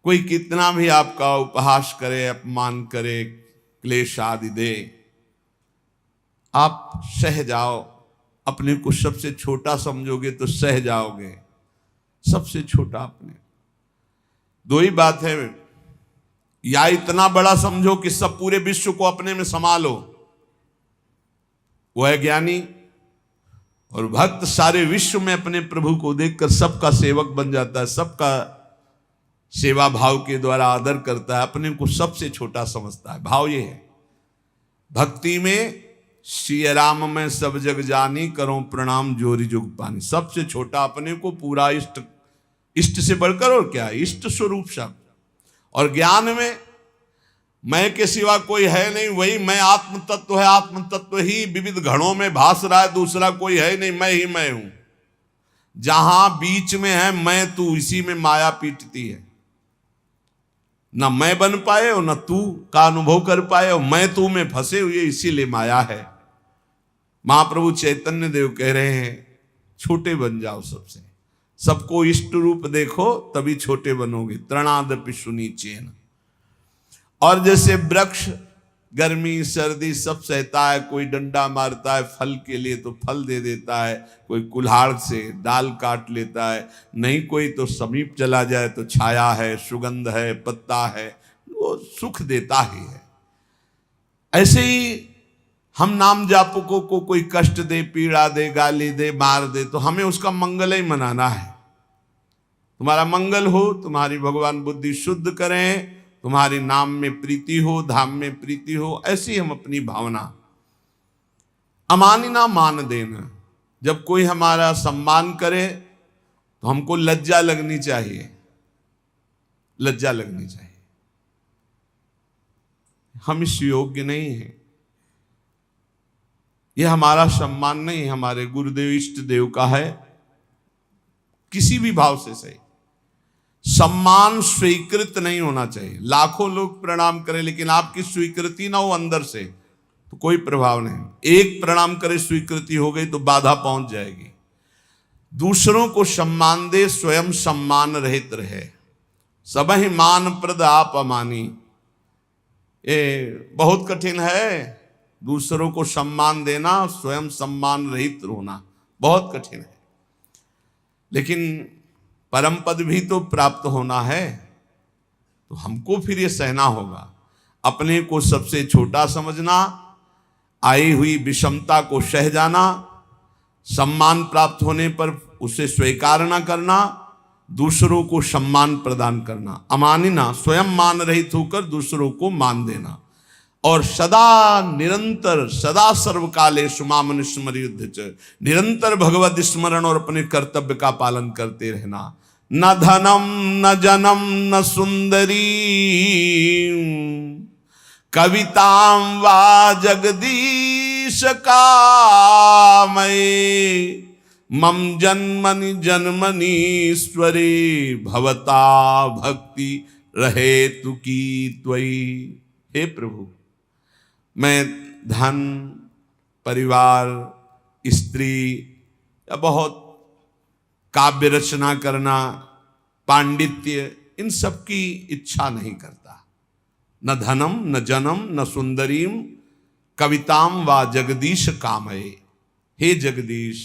कोई कितना भी आपका उपहास करे, अपमान करे, क्लेश आदि दे, आप सह जाओ। अपने को सबसे छोटा समझोगे तो सह जाओगे, सबसे छोटा अपने। दो ही बात है, या इतना बड़ा समझो कि सब पूरे विश्व को अपने में संभालो, वो है ज्ञानी। और भक्त सारे विश्व में अपने प्रभु को देखकर सबका सेवक बन जाता है, सबका सेवा भाव के द्वारा आदर करता है, अपने को सबसे छोटा समझता है। भाव ये है भक्ति में, श्री राम में सब जग जानी, करो प्रणाम जोरी जुग पानी। सबसे छोटा अपने को, पूरा इष्ट, इष्ट से बढ़कर और क्या, इष्ट स्वरूप शब्द। और ज्ञान में मैं के सिवा कोई है नहीं, वही मैं आत्म तत्व है, आत्म तत्व ही विविध घड़ों में भास रहा है, दूसरा कोई है नहीं, मैं ही मैं हूं। जहां बीच में है मैं तू, इसी में माया पीटती है। न मैं बन पाए और न तू का अनुभव कर पाए, और मैं तू में फंसे हुए, इसीलिए माया है। महाप्रभु चैतन्य देव कह रहे हैं छोटे बन जाओ सबसे, सबको इष्ट रूप देखो, तभी छोटे बनोगे। तृणादपि सुनीचेन। और जैसे वृक्ष गर्मी सर्दी सब सहता है, कोई डंडा मारता है फल के लिए तो फल दे देता है, कोई कुल्हाड़ से डाल काट लेता है, नहीं कोई तो समीप चला जाए तो छाया है, सुगंध है, पत्ता है, वो सुख देता ही है। ऐसे ही हम नाम जापकों को कोई कष्ट दे, पीड़ा दे, गाली दे, मार दे, तो हमें उसका मंगल ही मनाना है। तुम्हारा मंगल हो, तुम्हारी भगवान बुद्धि शुद्ध करें, तुम्हारे नाम में प्रीति हो, धाम में प्रीति हो, ऐसी हम अपनी भावना। अमानिना मान देना, जब कोई हमारा सम्मान करे तो हमको लज्जा लगनी चाहिए, लज्जा लगनी चाहिए। हम इस योग्य नहीं हैं, यह हमारा सम्मान नहीं, हमारे गुरुदेव इष्ट देव का है। किसी भी भाव से सही, सम्मान स्वीकृत नहीं होना चाहिए। लाखों लोग प्रणाम करें लेकिन आपकी स्वीकृति ना हो अंदर से, तो कोई प्रभाव नहीं। एक प्रणाम करे, स्वीकृति हो गई तो बाधा पहुंच जाएगी। दूसरों को सम्मान दे, स्वयं सम्मान रहित रहे। सबहि मान प्रद आप अमानी, ये बहुत कठिन है। दूसरों को सम्मान देना, स्वयं सम्मान रहित होना बहुत कठिन है। लेकिन परम पद भी तो प्राप्त होना है, तो हमको फिर ये सहना होगा। अपने को सबसे छोटा समझना, आई हुई विषमता को सह जाना, सम्मान प्राप्त होने पर उसे स्वीकार न करना, दूसरों को सम्मान प्रदान करना। अमानिना, स्वयं मान रहित होकर दूसरों को मान देना। और सदा निरंतर, सदा सर्वकाले सुमामन स्मर, निरंतर भगवत स्मरण और अपने कर्तव्य का पालन करते रहना। न धनम न जनम न सुंदरी, कवितां वा जगदीश कामये, मम जन्मनि जन्मनीश्वरे, भवता भक्ति रहे तु की त्वयि। हे प्रभु, मैं धन, परिवार, स्त्री या बहुत काव्य रचना करना, पांडित्य, इन सब की इच्छा नहीं करता। न धनम न जनम न सुंदरीम, कविताम वा जगदीश कामये। हे जगदीश,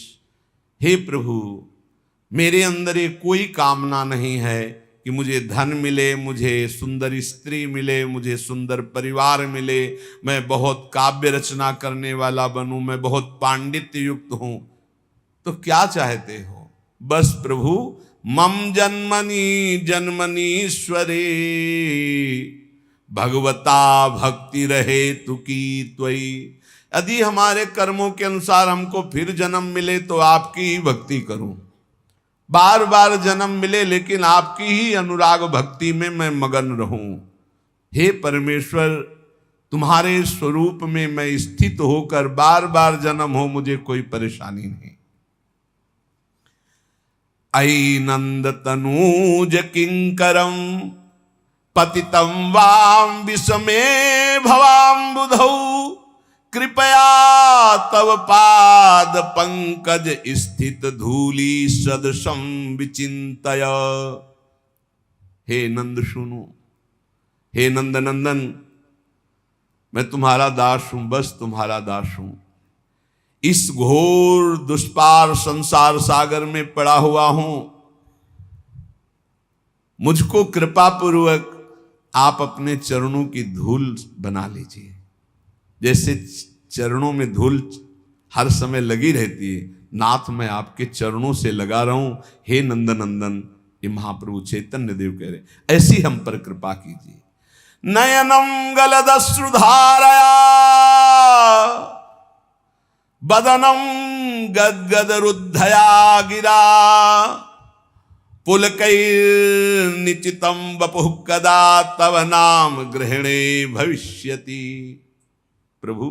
हे प्रभु, मेरे अंदर ये कोई कामना नहीं है कि मुझे धन मिले, मुझे सुंदर स्त्री मिले, मुझे सुंदर परिवार मिले, मैं बहुत काव्य रचना करने वाला बनूं, मैं बहुत पांडित्य युक्त हूं। तो क्या चाहते हो? बस प्रभु, मम जन्मनि जन्मनीश्वरे, भगवता भक्ति रहे तु की त्वयि। यदि हमारे कर्मों के अनुसार हमको फिर जन्म मिले तो आपकी ही भक्ति करूं। बार बार जन्म मिले लेकिन आपकी ही अनुराग भक्ति में मैं मगन रहूं। हे परमेश्वर, तुम्हारे स्वरूप में मैं स्थित होकर बार बार जन्म हो, मुझे कोई परेशानी नहीं। अयि नंद तनूज किंकरम, पतितं वाम विषमे भवाम्बुधौ, कृपया तव पाद पंकज स्थित धूलि सदृशं विचिंतय। हे नंद सुनो, हे नंद नंदन, मैं तुम्हारा दास हूं, बस तुम्हारा दास हूं। इस घोर दुष्पार संसार सागर में पड़ा हुआ हूं, मुझको कृपा पूर्वक आप अपने चरणों की धूल बना लीजिए। जैसे चरणों में धूल हर समय लगी रहती है, नाथ मैं आपके चरणों से लगा रहा हूं, हे नंदनंदन। ये महाप्रभु चैतन्य देव कह रहे, ऐसी हम पर कृपा कीजिए। नयनम गलदश्रुधारया बदनम गदगद रुद्धया गिरा पुलकैर्निचितं वपुः कदा तव नाम ग्रहणे भविष्यति। प्रभु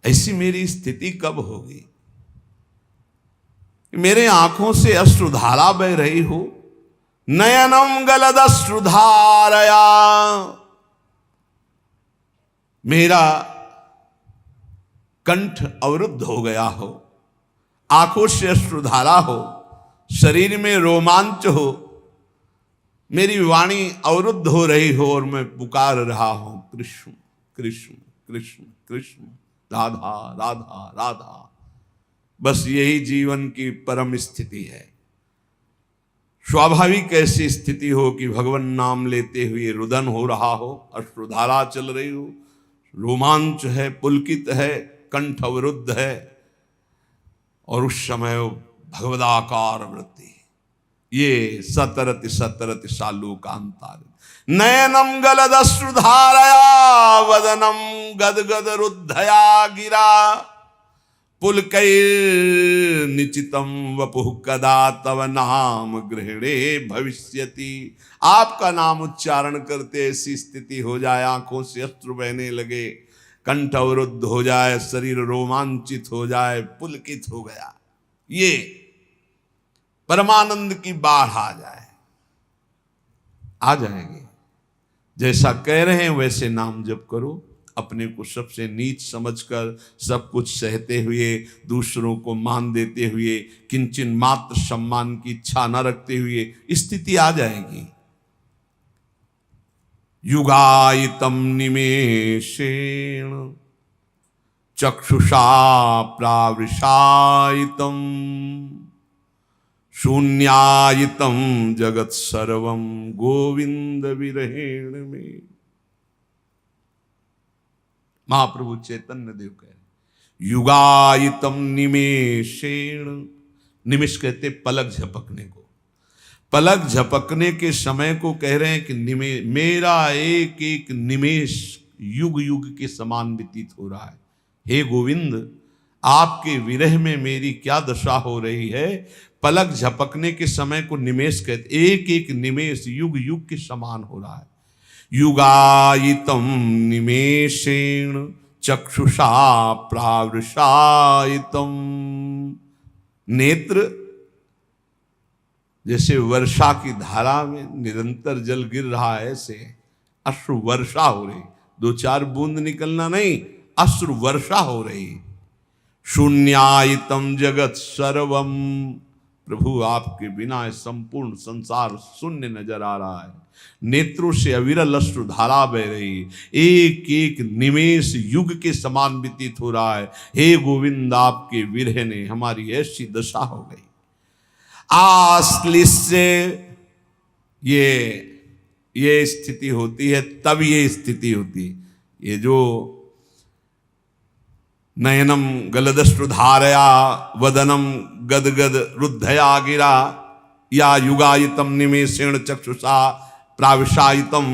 ऐसी मेरी स्थिति कब होगी? मेरे आंखों से अश्रुधारा बह रही हो। नयनम गलदश्रुधारया, मेरा कंठ अवरुद्ध हो गया हो, आंखों से अश्रुधारा हो, शरीर में रोमांच हो, मेरी वाणी अवरुद्ध हो रही हो और मैं पुकार रहा हूं कृष्ण कृष्ण कृष्ण कृष्ण, राधा राधा राधा। बस यही जीवन की परम स्थिति है। स्वाभाविक ऐसी स्थिति हो कि भगवान नाम लेते हुए रुदन हो रहा हो, अश्रुधारा चल रही हो, रोमांच है, पुलकित है, कंठ अवरुद्ध है, और उस समय भगवदाकार वृत्ति, ये सतरति सतरति सालूकांतार। नयनम गलदश्रुधारया वदनम गदगद रुद्धया गिरा पुलकैर्निचितं वपुः कदा तव नाम गृहणे भविष्यति। आपका नाम उच्चारण करते ऐसी स्थिति हो जाए, आंखों से अश्रु बहने लगे, कंठ अवरुद्ध हो जाए, शरीर रोमांचित हो जाए, पुलकित हो गया, ये परमानंद की बाढ़ आ जाए, आ जाएंगे। जैसा कह रहे हैं वैसे नाम जप करो, अपने को सबसे नीच समझकर सब कुछ सहते हुए, दूसरों को मान देते हुए, किंचन मात्र सम्मान की इच्छा न रखते हुए स्थिति आ जाएगी। युगायितम निमेषेण चक्षुषा प्रावृषायितम शून्यायितम जगत सर्वम गोविंद विरहेण में। महाप्रभु चैतन्य देव कह रहे, युगायितम निमेषेण, निमिष कहते पलक झपकने को, पलक झपकने के समय को कह रहे हैं कि मेरा एक एक निमेष युग युग के समान व्यतीत हो रहा है। हे गोविंद, आपके विरह में मेरी क्या दशा हो रही है। पलक झपकने के समय को निमेष कहते, एक एक निमेष युग युग के समान हो रहा है। युगायितम निमेषेण चक्षुषा प्रावृषायितम, नेत्र जैसे वर्षा की धारा में निरंतर जल गिर रहा है, ऐसे अश्रु वर्षा हो रही, दो चार बूंद निकलना नहीं, अश्रु वर्षा हो रही। शून्यायितम जगत सर्वम, प्रभु आपके बिना संपूर्ण संसार शून्य नजर आ रहा है। नेत्रों से अविरल अश्रु धारा बह रही, एक एक निमेष युग के समान व्यतीत हो रहा है। हे गोविंद, आपके विरह ने हमारी ऐसी दशा हो गई। आश्लिष्य, ये स्थिति होती है, तब ये स्थिति होती है। ये जो नयनम गलदश्रुधारया वदनम गदगद रुद्धया गिरा, या युगायितम निमेषेण चक्षुषा प्राविशायितम,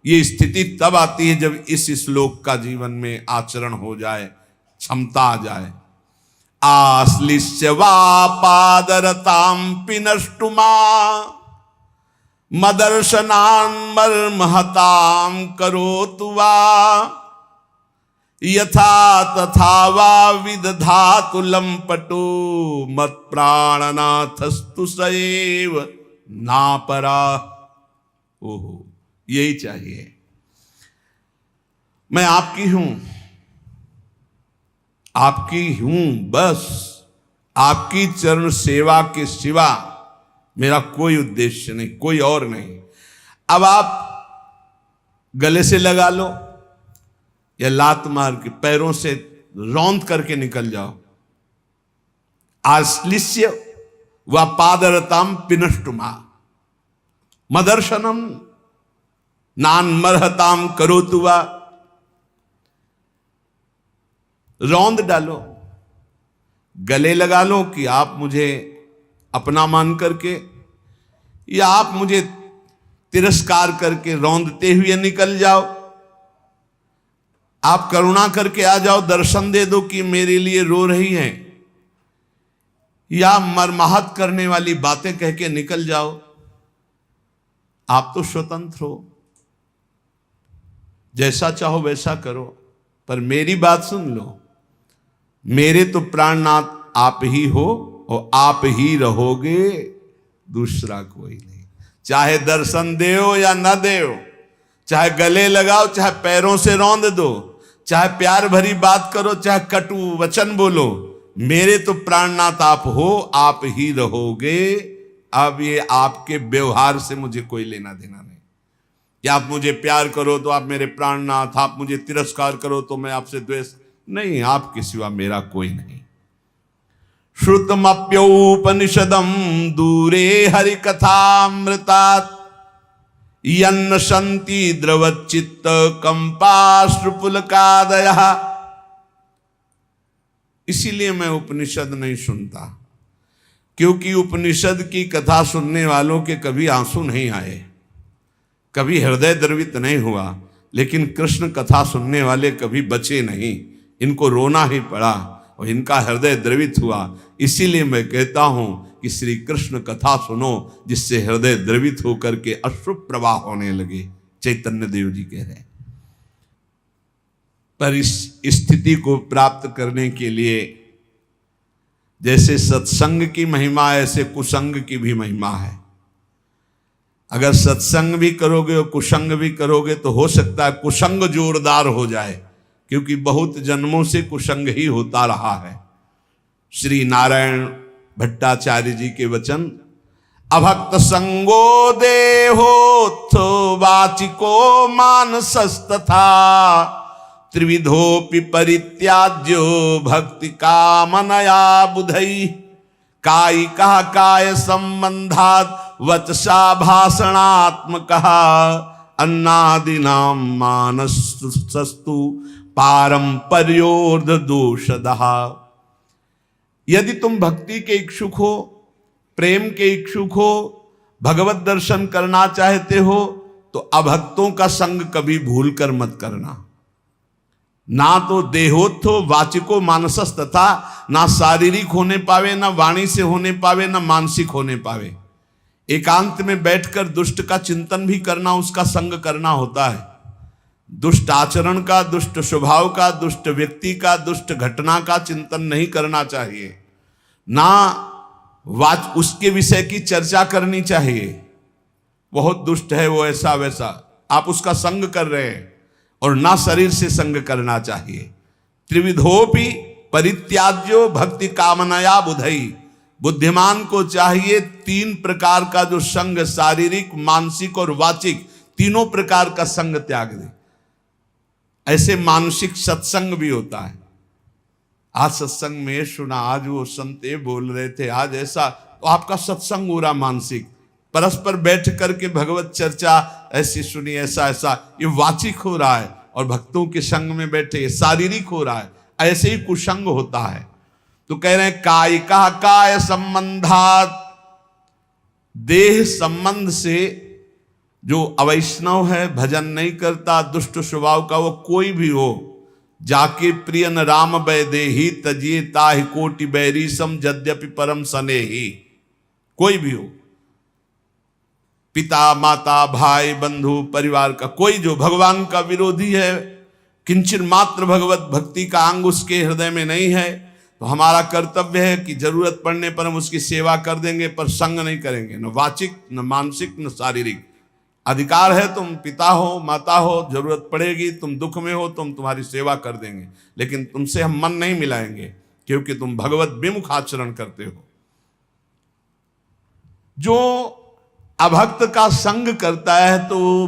ये स्थिति तब आती है जब इस श्लोक का जीवन में आचरण हो जाए, क्षमता आ जाए। आश्लिष्य वा पादरतां पिनष्टुमा मदर्शनान् मर्महतां करोतु वा यथा तथा वा विदधातु लंपटो मत प्राणनाथस्तु सएव नापरा। ओहो, यही चाहिए। मैं आपकी हूं, आपकी हूं, बस आपकी चरण सेवा के सिवा मेरा कोई उद्देश्य नहीं, कोई और नहीं। अब आप गले से लगा लो या लात मार के पैरों से रौंद करके निकल जाओ। आश्लिष्य व पादरताम पिनष्टुमा मदर्शनम नान्मर्हताम करोतु वा। रौंद डालो, गले लगा लो कि आप मुझे अपना मान करके या आप मुझे तिरस्कार करके रौंदते हुए निकल जाओ। आप करुणा करके आ जाओ, दर्शन दे दो कि मेरे लिए रो रही हैं, या मरमाहत करने वाली बातें कह के निकल जाओ। आप तो स्वतंत्र हो, जैसा चाहो वैसा करो, पर मेरी बात सुन लो। मेरे तो प्राणनाथ आप ही हो और आप ही रहोगे, दूसरा कोई नहीं। चाहे दर्शन देओ या न देओ, चाहे गले लगाओ, चाहे पैरों से रौंद दो, चाहे प्यार भरी बात करो, चाहे कटु वचन बोलो, मेरे तो प्राणनाथ आप हो, आप ही रहोगे। अब ये आपके व्यवहार से मुझे कोई लेना देना नहीं कि आप मुझे प्यार करो तो आप मेरे प्राणनाथ, आप मुझे तिरस्कार करो तो मैं आपसे द्वेष नहीं। आपके सिवा मेरा कोई नहीं। श्रुतमप्योपनिषदम दूरे हरि कथामृतात् यन्न शन्ति द्रवच्चित्त कंपाश्रुपुलकादयः। इसीलिए मैं उपनिषद नहीं सुनता, क्योंकि उपनिषद की कथा सुनने वालों के कभी आंसू नहीं आए, कभी हृदय द्रवित नहीं हुआ। लेकिन कृष्ण कथा सुनने वाले कभी बचे नहीं, इनको रोना ही पड़ा और इनका हृदय द्रवित हुआ। इसीलिए मैं कहता हूं कि श्री कृष्ण कथा सुनो, जिससे हृदय द्रवित होकर के अश्रु प्रवाह होने लगे। चैतन्य देव जी कह रहे हैं। पर इस स्थिति को प्राप्त करने के लिए जैसे सत्संग की महिमा है, ऐसे कुसंग की भी महिमा है। अगर सत्संग भी करोगे और कुसंग भी करोगे तो हो सकता है कुसंग जोरदार हो जाए, क्योंकि बहुत जन्मों से कुसंग ही होता रहा है। श्री नारायण भट्टाचार्य जी के वचन, अभक्त संगो देहोत्थो वाचिको मानसस्तथा त्रिविधोपि परित्याज्यो भक्ति कामनया बुधई। कायिकः काय संबंधात् वचसा भाषणात्मकः अन्नादिनां मानसस्तु पारंपर्योर्ध दोषदः। यदि तुम भक्ति के इच्छुक हो, प्रेम के इच्छुक हो, भगवत दर्शन करना चाहते हो, तो अभक्तों का संग कभी भूल कर मत करना। ना तो देहोत्थो वाचिको मानसस तथा, ना शारीरिक होने पावे, ना वाणी से होने पावे, ना मानसिक होने पावे। एकांत में बैठकर दुष्ट का चिंतन भी करना, उसका संग करना होता है। दुष्ट आचरण का, दुष्ट स्वभाव का, दुष्ट व्यक्ति का, दुष्ट घटना का चिंतन नहीं करना चाहिए। ना उसके विषय की चर्चा करनी चाहिए। बहुत दुष्ट है वो, ऐसा वैसा, आप उसका संग कर रहे हैं। और ना शरीर से संग करना चाहिए। त्रिविधोपि परित्याज्यो भक्ति कामनया बुधई। बुद्धिमान को चाहिए तीन प्रकार का जो संग, शारीरिक, मानसिक और वाचिक, तीनों प्रकार का संग त्याग दे। ऐसे मानसिक सत्संग भी होता है। आज सत्संग में सुना, आज वो संते बोल रहे थे, आज ऐसा, तो आपका सत्संग हो रहा मानसिक। परस्पर बैठ करके भगवत चर्चा ऐसी सुनी, ऐसा ऐसा, ये वाचिक हो रहा है। और भक्तों के संग में बैठे ये शारीरिक हो रहा है। ऐसे ही कुसंग होता है। तो कह रहे हैं कायिका काय संबंधात, देह संबंध से जो अवैष्णव है, भजन नहीं करता, दुष्ट स्वभाव का, वो कोई भी हो, जाके प्रियन राम वैदेही तजिए ताहि कोटि बैरी सम यद्यपि परम सनेही। कोई भी हो, पिता माता भाई बंधु परिवार का कोई जो भगवान का विरोधी है, किंचन मात्र भगवत भक्ति का अंग उसके हृदय में नहीं है, तो हमारा कर्तव्य है कि जरूरत पड़ने पर हम उसकी सेवा कर देंगे, पर संग नहीं करेंगे, न वाचिक, न मानसिक, न शारीरिक। अधिकार है, तुम पिता हो, माता हो, जरूरत पड़ेगी, तुम दुख में हो, तुम तुम्हारी सेवा कर देंगे, लेकिन तुमसे हम मन नहीं मिलाएंगे, क्योंकि तुम भगवत विमुख आचरण करते हो। जो अभक्त का संग करता है तो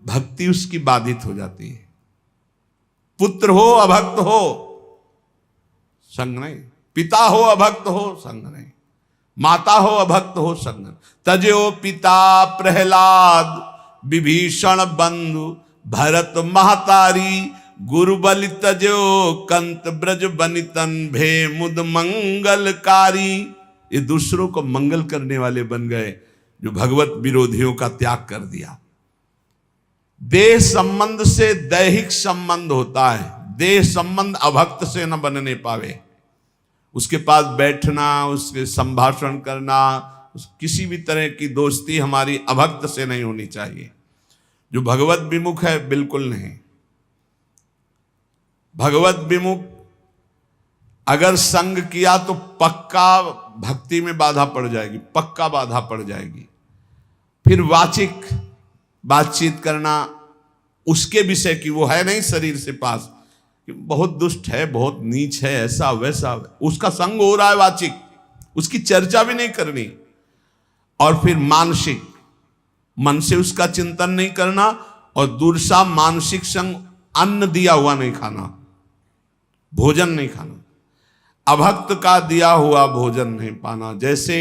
भक्ति उसकी बाधित हो जाती है। पुत्र हो अभक्त हो संग नहीं, पिता हो अभक्त हो संग नहीं, माता हो अभक्त हो संग नहीं। तजो पिता प्रहलाद विभीषण बंधु भरत महतारी गुरु बलि तजो कंत ब्रज बनितन भे मुद मंगलकारी। ये दूसरों को मंगल करने वाले बन गए जो भगवत विरोधियों का त्याग कर दिया। देह संबंध से दैहिक संबंध होता है, देह संबंध अभक्त से न बनने पावे। उसके पास बैठना, उसके संभाषण करना, किसी भी तरह की दोस्ती हमारी अभक्त से नहीं होनी चाहिए। जो भगवत विमुख है बिल्कुल नहीं। भगवत विमुख अगर संग किया तो पक्का भक्ति में बाधा पड़ जाएगी, पक्का बाधा पड़ जाएगी। फिर वाचिक बातचीत करना उसके विषय की, वो है नहीं शरीर से पास, बहुत दुष्ट है, बहुत नीच है, ऐसा वैसा, उसका संग हो रहा है वाचिक, उसकी चर्चा भी नहीं करनी। और फिर मानसिक, मन से उसका चिंतन नहीं करना। और दूसरा मानसिक संग, अन्न दिया हुआ नहीं खाना, भोजन नहीं खाना, अभक्त का दिया हुआ भोजन नहीं पाना। जैसे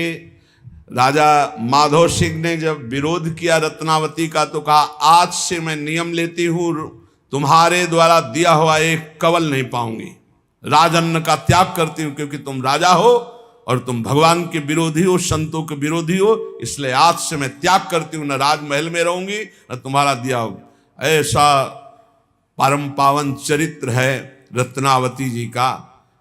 राजा माधव सिंह ने जब विरोध किया रत्नावती का तो कहा, आज से मैं नियम लेती हूं, तुम्हारे द्वारा दिया हुआ एक कवल नहीं पाऊंगी, राजअन्न का त्याग करती हूं, क्योंकि तुम राजा हो और तुम भगवान के विरोधी हो, संतों के विरोधी हो, इसलिए आज से मैं त्याग करती हूं, न राजमहल में रहूंगी न तुम्हारा दिया होगा। ऐसा परम पावन चरित्र है रत्नावती जी का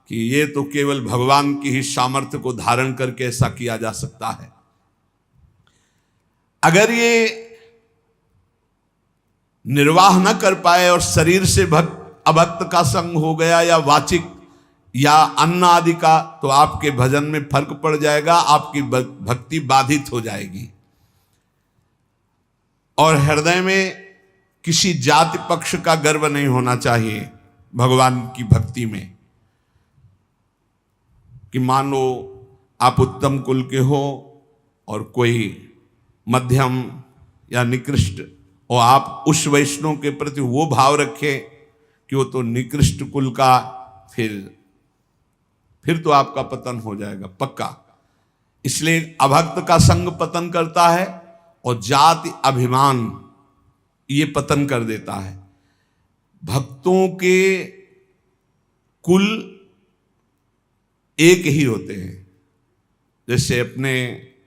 कि ये तो केवल भगवान की ही सामर्थ्य को धारण करके ऐसा किया जा सकता है। अगर ये निर्वाह न कर पाए और शरीर से अभक्त का संग हो गया या वाचिक या अन्न आदि का, तो आपके भजन में फर्क पड़ जाएगा, आपकी भक्ति बाधित हो जाएगी। और हृदय में किसी जाति पक्ष का गर्व नहीं होना चाहिए भगवान की भक्ति में, कि मान लो आप उत्तम कुल के हो और कोई मध्यम या निकृष्ट, और आप उस वैष्णव के प्रति वो भाव रखें कि वो तो निकृष्ट कुल का, फिर तो आपका पतन हो जाएगा पक्का। इसलिए अभक्त का संग पतन करता है और जाति अभिमान ये पतन कर देता है। भक्तों के कुल एक ही होते हैं। जैसे अपने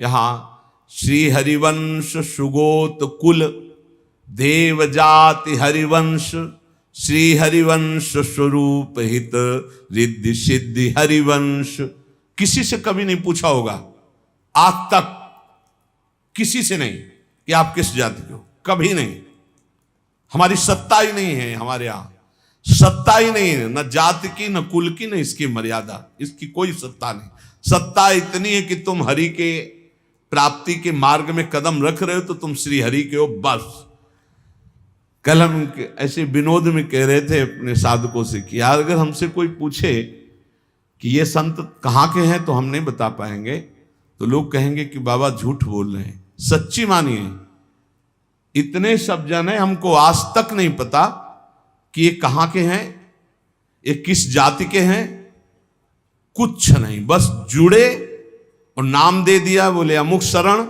यहाँ श्री हरिवंश सुगोत कुल देव जाति हरिवंश श्री हरिवंश स्वरूप हित रिद्धि सिद्धि हरिवंश। किसी से कभी नहीं पूछा होगा आज तक, किसी से नहीं कि आप किस जाति के हो, कभी नहीं। हमारी सत्ता ही नहीं है, हमारे यहाँ सत्ता ही नहीं है, न जाति की न कुल की न इसकी मर्यादा, इसकी कोई सत्ता नहीं। सत्ता इतनी है कि तुम हरि के प्राप्ति के मार्ग में कदम रख रहे हो तो तुम श्री हरि के हो, बस। कल हम ऐसे विनोद में कह रहे थे अपने साधकों से कि यार अगर हमसे कोई पूछे कि ये संत कहाँ के हैं तो हम नहीं बता पाएंगे, तो लोग कहेंगे कि बाबा झूठ बोल रहे हैं। सच्ची मानिए, इतने सब जन है, हमको आज तक नहीं पता कि ये कहाँ के हैं, ये किस जाति के हैं, कुछ नहीं। बस जुड़े और नाम दे दिया, बोले अमुक शरण,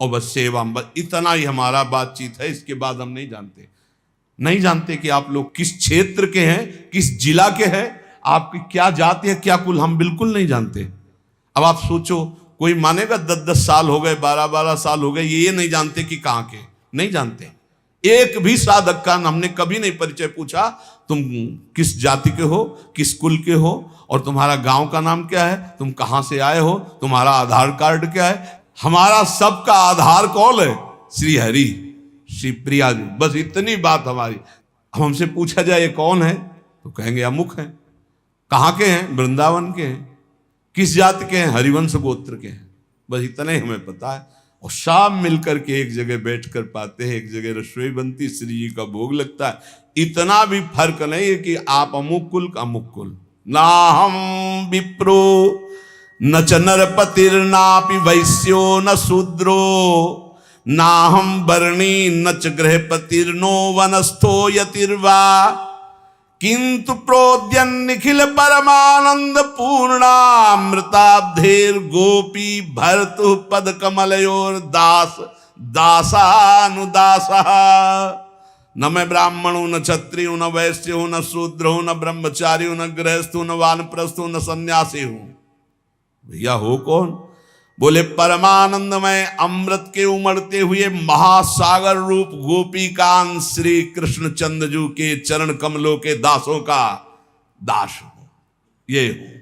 और बस सेवा, बस इतना ही हमारा बातचीत है। इसके बाद हम नहीं जानते कि आप लोग किस क्षेत्र के हैं, किस जिला के हैं, आपकी क्या जाति है, क्या कुल, हम बिल्कुल नहीं जानते। अब आप सोचो, कोई मानेगा 10-10 साल हो गए, 12-12 साल हो गए, ये नहीं जानते कि कहाँ के, नहीं जानते। एक भी साधक का हमने कभी नहीं परिचय पूछा, तुम किस जाति के हो, किस कुल के हो, और तुम्हारा गांव का नाम क्या है, तुम कहां से आए हो, तुम्हारा आधार कार्ड क्या है। हमारा सबका आधार कौन है, श्री हरि, श्री प्रिया जी, बस इतनी बात हमारी। हमसे पूछा जाए ये कौन है तो कहेंगे अमुक है। कहाँ के हैं, वृंदावन के हैं। किस जाति के हैं, हरिवंश गोत्र के हैं। बस इतना ही हमें पता है। और शाम मिलकर के एक जगह बैठकर पाते हैं, एक जगह रसोई बनती, श्री जी का भोग लगता है। इतना भी फर्क नहीं है कि आप अमुक कुल का अमुक कुल। ना हम विप्रो न च नरपतिर्नापि वैश्यो न शूद्रो नाहं वर्णी न च गृहपतिर्नो वनस्थो यतिर्वा किंतु प्रोद्यन निखिल परमानंद पूर्णामृताब्धेर गोपी भर्तु पद कमलयोर दास दासानुदास। न मैं ब्राह्मण हूं, न क्षत्रिय हूं, न वैश्य हूं, न शूद्र हूं, न ब्रह्मचारी हूं, न गृहस्थ हूं, न वानप्रस्थ हूं, न सन्यासी हूं। भैया हो कौन? बोले परमानंदमय अमृत के उमड़ते हुए महासागर रूप गोपीकांत श्री कृष्ण चंद्रजू के चरण कमलों के दासों का दास हो, ये हो।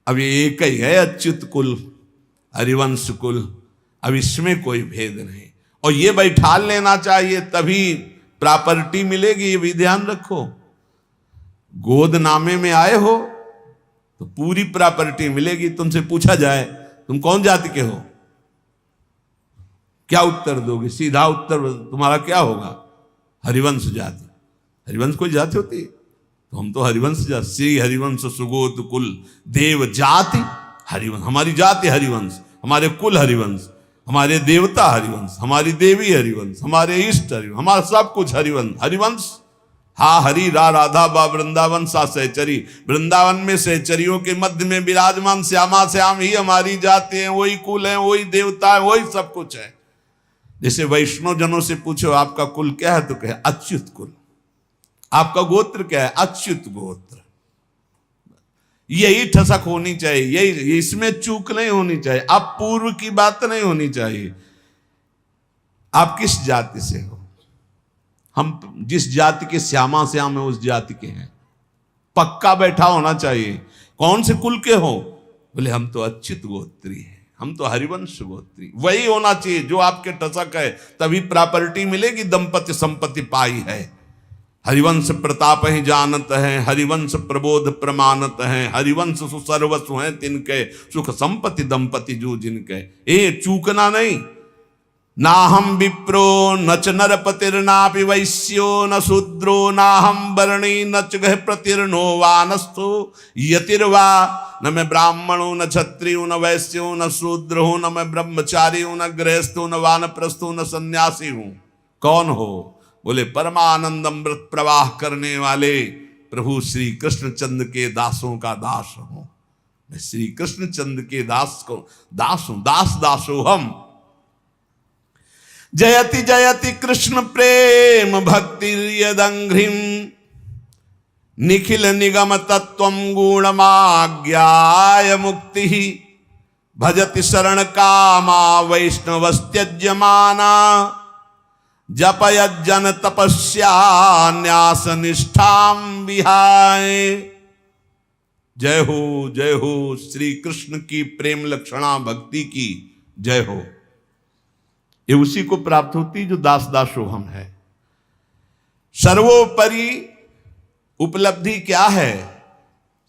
अब ये एक ही है अच्युत कुल, हरिवंश कुल, अब इसमें कोई भेद नहीं। और ये बैठा लेना चाहिए तभी प्रॉपर्टी मिलेगी, ये भी ध्यान रखो। गोद नामे में आए हो तो पूरी प्रॉपर्टी मिलेगी। तुमसे पूछा जाए तुम कौन जाति के हो, क्या उत्तर दोगे? सीधा उत्तर तुम्हारा क्या होगा? हरिवंश जाति। हरिवंश कोई जाति होती है? तो हम तो हरिवंश जाति, श्री हरिवंश सुगोत कुल देव जाति हरिवंश। हमारी जाति हरिवंश, हमारे कुल हरिवंश, हमारे देवता हरिवंश, हमारी देवी हरिवंश, हमारे इष्ट हरिवंश, हमारा सब कुछ हरिवंश। हरिवंश हा हरि रा राधा बा वृंदावन सा सहचरी। वृंदावन में सहचरियों के मध्य में विराजमान श्यामा श्याम ही हमारी जाति है, वही कुल है, वही देवता है, वही सब कुछ है। जैसे वैष्णव जनों से पूछो आपका कुल क्या है तो कहे अच्युत कुल। आपका गोत्र क्या है? अच्युत गोत्र। यही ठसक होनी चाहिए, यही, इसमें चूक नहीं होनी चाहिए। आप पूर्व की बात नहीं होनी चाहिए। आप किस जाति से हो? हम जिस जाति के श्यामा श्याम है उस जाति के हैं, पक्का बैठा होना चाहिए। कौन से कुल के हो? बोले हम तो अच्युत गोत्री हैं, हम तो हरिवंश गोत्री। वही होना चाहिए जो आपके टसक है, तभी प्रॉपर्टी मिलेगी। दंपति संपत्ति पाई है। हरिवंश प्रताप ही जानत है, हरिवंश प्रबोध प्रमाणत है, हरिवंश सुसर्वस्व है तिनके, सुख संपत्ति दंपति जो जिनके। ए चूकना नहीं। ना हम विप्रो न च नरपतिर्नापि वैश्यो न शूद्रो नाहम वर्णी न च गृहपतिर्नो वानस्थो यतिर्वा। न मैं ब्राह्मण हूं, न क्षत्रिय हूं, न वैश्य हूं, न शूद्र हूं, न मैं ब्रह्मचारी हूं, न गृहस्थ हूं, न वानप्रस्थ हूं, न सन्यासी हूं। कौन हो? बोले परमानंद अमृत प्रवाह करने वाले प्रभु श्री कृष्ण चंद्र के दासों का दास हूं। मैं श्री कृष्ण चंद्र के दास को दास हूं। दास दासो हम। जयति जयति कृष्ण प्रेम भक्ति यदंघ्रिम निखिल निगम तत्वं गुणमाज्ञाय मुक्ति भजति शरण कामा वैष्णवस्त्यज्यमाना जपयज्जन तपस्या न्यास निष्ठाम विहाय। जय हो श्री कृष्ण की प्रेम लक्षणा भक्ति की जय हो। ये उसी को प्राप्त होती जो दास दासो हम है। सर्वोपरि उपलब्धि क्या है?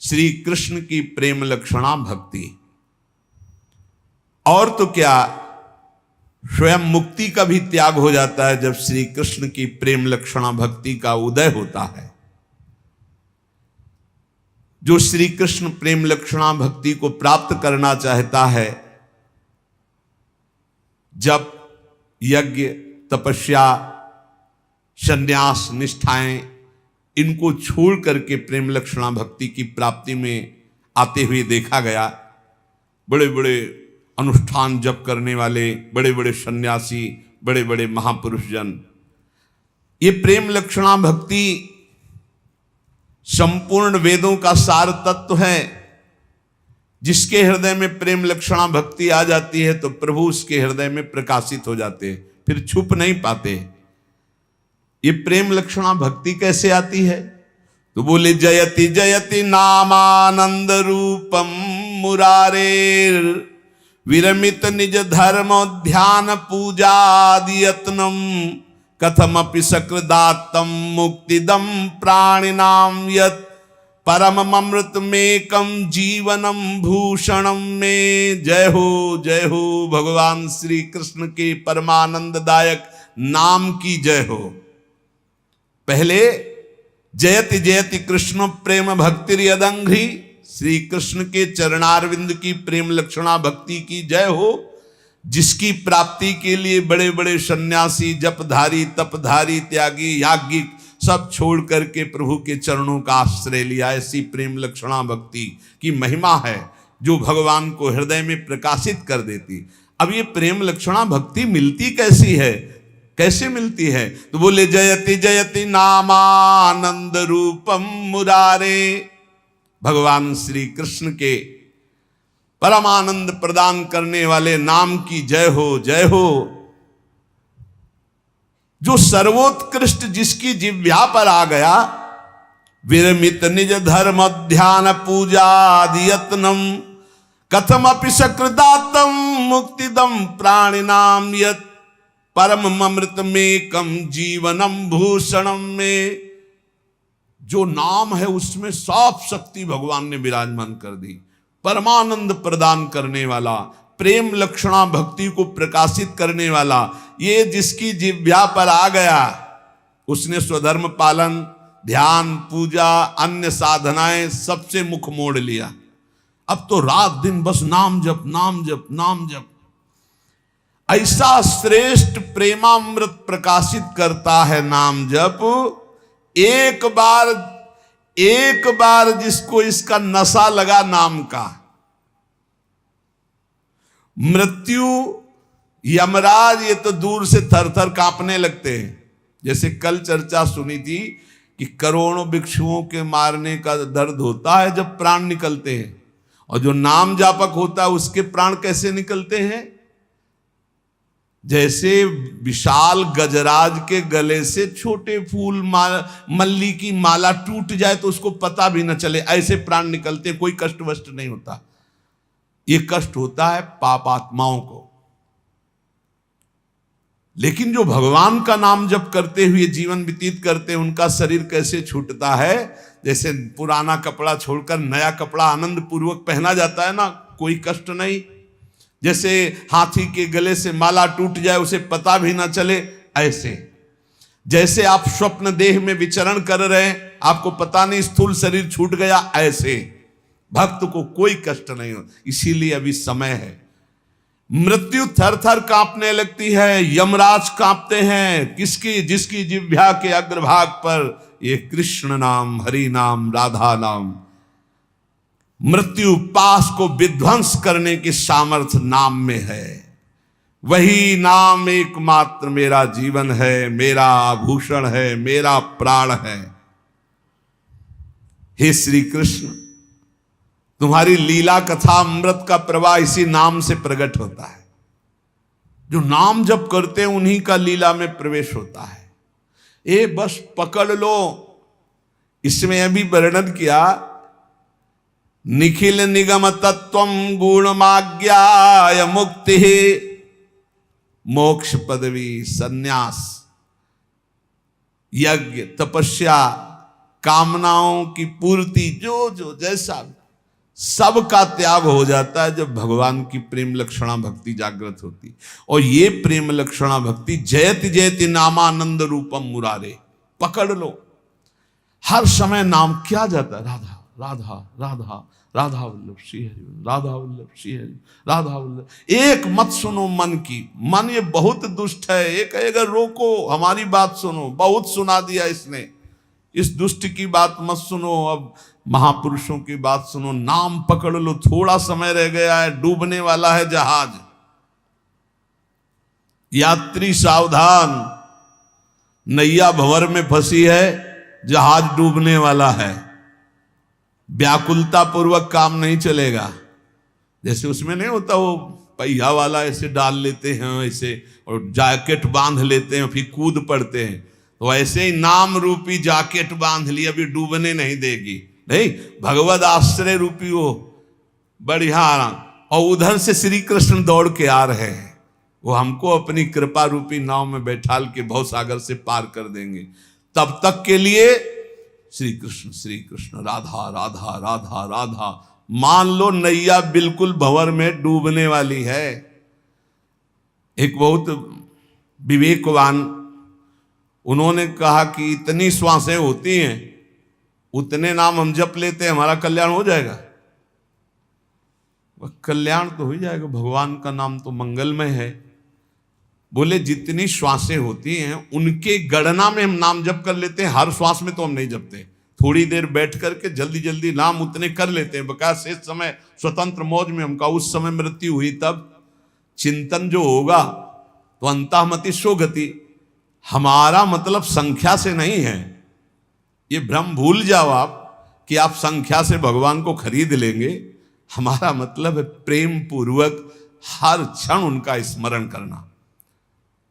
श्री कृष्ण की प्रेम लक्षणा भक्ति। और तो क्या, स्वयं मुक्ति का भी त्याग हो जाता है जब श्री कृष्ण की प्रेम लक्षणा भक्ति का उदय होता है। जो श्री कृष्ण प्रेम लक्षणा भक्ति को प्राप्त करना चाहता है, जब यज्ञ तपस्या संन्यास निष्ठाएं इनको छोड़ करके प्रेम लक्षणा भक्ति की प्राप्ति में आते हुए देखा गया। बड़े बड़े अनुष्ठान जप करने वाले बड़े बड़े सन्यासी, बड़े बड़े महापुरुष जन, ये प्रेम लक्षणा भक्ति संपूर्ण वेदों का सार तत्व है। जिसके हृदय में प्रेम लक्षणा भक्ति आ जाती है तो प्रभु उसके हृदय में प्रकाशित हो जाते हैं, फिर छुप नहीं पाते। ये प्रेम लक्षणा भक्ति कैसे आती है? तो बोले जयति जयति नामानंद रूपम मुरारेर विरमित निज धर्म ध्यान पूजादि यत्नम कथमपि सकृदात्तम मुक्तिदम प्राणिनाम यत् परम अमृतमेकम जीवनम भूषणम में। जय हो भगवान श्री कृष्ण के परमानंददायक नाम की जय हो। पहले जयति जयति कृष्ण प्रेम भक्ति यदंघ्रि, श्री कृष्ण के चरणारविंद की प्रेम लक्षणा भक्ति की जय हो, जिसकी प्राप्ति के लिए बड़े बड़े सन्यासी, जपधारी, तपधारी, त्यागी, याज्ञिक सब छोड़ करके प्रभु के चरणों का आश्रय लिया। ऐसी प्रेम लक्षणा भक्ति की महिमा है जो भगवान को हृदय में प्रकाशित कर देती। अब ये प्रेम लक्षणा भक्ति मिलती कैसी है, कैसे मिलती है? तो बोले जयति जयति नामानंद रूपम मुरारे। भगवान श्री कृष्ण के परमानंद प्रदान करने वाले नाम की जय हो, जय हो। जो सर्वोत्कृष्ट जिसकी जिह्वा पर आ गया, विरमित निज धर्म ध्यान पूजा यत्नम कथमपि सकृदातम मुक्तिदम प्राणिनाम यत् परम अमृत में कम जीवनम भूषणम में। जो नाम है उसमें सब शक्ति भगवान ने विराजमान कर दी। परमानंद प्रदान करने वाला, प्रेम लक्षणा भक्ति को प्रकाशित करने वाला, ये जिसकी जिह्वा पर आ गया उसने स्वधर्म पालन, ध्यान, पूजा, अन्य साधनाएं सबसे मुख मोड़ लिया। अब तो रात दिन बस नाम जप, नाम जप, नाम जप। ऐसा श्रेष्ठ प्रेमामृत प्रकाशित करता है नाम जप। एक बार जिसको इसका नशा लगा नाम का, मृत्यु, यमराज ये तो दूर से थर थर कांपने लगते हैं। जैसे कल चर्चा सुनी थी कि करोड़ों भिक्षुओं के मारने का दर्द होता है जब प्राण निकलते हैं, और जो नाम जापक होता है उसके प्राण कैसे निकलते हैं? जैसे विशाल गजराज के गले से छोटे फूल मल्ली की माला टूट जाए तो उसको पता भी न चले, ऐसे प्राण निकलते, कोई कष्ट वष्ट नहीं होता। ये कष्ट होता है पापात्माओं को। लेकिन जो भगवान का नाम जप करते हुए जीवन व्यतीत करते हैं, उनका शरीर कैसे छूटता है? जैसे पुराना कपड़ा छोड़कर नया कपड़ा आनंद पूर्वक पहना जाता है ना, कोई कष्ट नहीं। जैसे हाथी के गले से माला टूट जाए उसे पता भी ना चले, ऐसे जैसे आप स्वप्न देह में विचरण कर रहे हैं, आपको पता नहीं स्थूल शरीर छूट गया, ऐसे भक्त को कोई कष्ट नहीं हो। इसीलिए अभी समय है। मृत्यु थर थर कांपने लगती है, यमराज कांपते हैं। किसकी? जिसकी जिह्वा के अग्रभाग पर ये कृष्ण नाम, हरि नाम, राधा नाम। मृत्यु पास को विध्वंस करने की सामर्थ्य नाम में है। वही नाम एकमात्र मेरा जीवन है, मेरा आभूषण है, मेरा प्राण है। हे श्री कृष्ण, तुम्हारी लीला कथा अमृत का प्रवाह इसी नाम से प्रकट होता है। जो नाम जप करते हैं उन्हीं का लीला में प्रवेश होता है। ये बस पकड़ लो। इसमें अभी वर्णन किया, निखिल निगम तत्वम गुणमाज्ञाय मुक्ति मोक्ष पदवी सन्यास यज्ञ तपस्या कामनाओं की पूर्ति, जो जो जैसा सब का त्याग हो जाता है जब भगवान की प्रेम लक्षणा भक्ति जागृत होती। और ये प्रेम लक्षणा भक्ति जयति जयति नामानंद रूपम मुरारे। पकड़ लो, हर समय नाम क्या जाता है? राधा राधा राधा, राधा वल्लभ श्री हरि, राधा वल्लभ श्री हरि, राधा वल्लभ। एक मत सुनो मन की। मन ये बहुत दुष्ट है, ये कहेगा रोको, हमारी बात सुनो, बहुत सुना दिया इसने, इस दुष्ट की बात मत सुनो, अब महापुरुषों की बात सुनो। नाम पकड़ लो, थोड़ा समय रह गया है, डूबने वाला है जहाज। यात्री सावधान, नैया भंवर में फंसी है, जहाज डूबने वाला है। व्याकुलता पूर्वक काम नहीं चलेगा। जैसे उसमें नहीं होता वो पहिया वाला ऐसे डाल लेते हैं ऐसे, और जैकेट बांध लेते हैं, फिर कूद पड़ते हैं, तो ऐसे ही नाम रूपी जैकेट बांध ली, अभी डूबने नहीं देगी। नहीं, भगवद आश्रय रूपी वो बढ़िया। और उधर से श्री कृष्ण दौड़ के आ रहे हैं, वो हमको अपनी कृपा रूपी नाव में बैठाल के भवसागर से पार कर देंगे। तब तक के लिए श्री कृष्ण राधा राधा राधा राधा। मान लो नैया बिल्कुल भंवर में डूबने वाली है। एक बहुत विवेकवान, उन्होंने कहा कि इतनी श्वासें होती हैं, उतने नाम हम जप लेते हैं, हमारा कल्याण हो जाएगा। कल्याण तो हो ही जाएगा, भगवान का नाम तो मंगलमय है। बोले जितनी श्वासें होती हैं उनके गणना में हम नाम जप कर लेते हैं, हर श्वास में तो हम नहीं जपते। थोड़ी देर बैठ करके जल्दी जल्दी नाम उतने कर लेते हैं, बकाया शेष समय स्वतंत्र मौज में हमका उस समय मृत्यु हुई तब चिंतन जो होगा तो अंतःमति सो गति। हमारा मतलब संख्या से नहीं है, ये भ्रम भूल जाओ आप कि आप संख्या से भगवान को खरीद लेंगे। हमारा मतलब है प्रेम पूर्वक हर क्षण उनका स्मरण करना।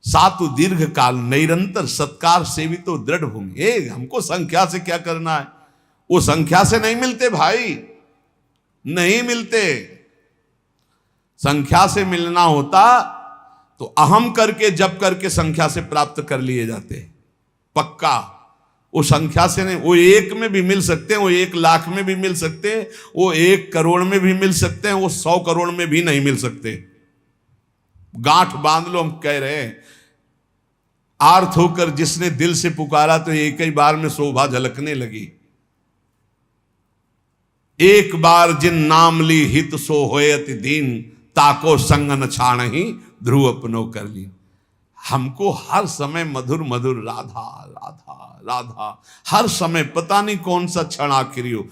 सातु दीर्घ काल निरंतर सत्कार सेवितो दृढ़ भूमि। हमको संख्या से क्या करना है, वो संख्या से नहीं मिलते भाई, नहीं मिलते। संख्या से मिलना होता तो अहम करके जप करके संख्या से प्राप्त कर लिए जाते, पक्का। वो संख्या से नहीं, वो 1 में भी मिल सकते हैं, वो 1 लाख में भी मिल सकते हैं, वो 1 करोड़ में भी मिल सकते हैं, वो 100 करोड़ में भी नहीं मिल सकते। गांठ बांध लो, हम कह रहे हैं आर्थ होकर जिसने दिल से पुकारा तो एक ही बार में शोभा झलकने लगी। एक बार जिन नाम ली हित सो होए अति दीन, ताको संग न छाण ही ध्रुव अपनो कर ली। हमको हर समय मधुर मधुर राधा राधा राधा, हर समय पता नहीं कौन सा क्षण आखिरी हो।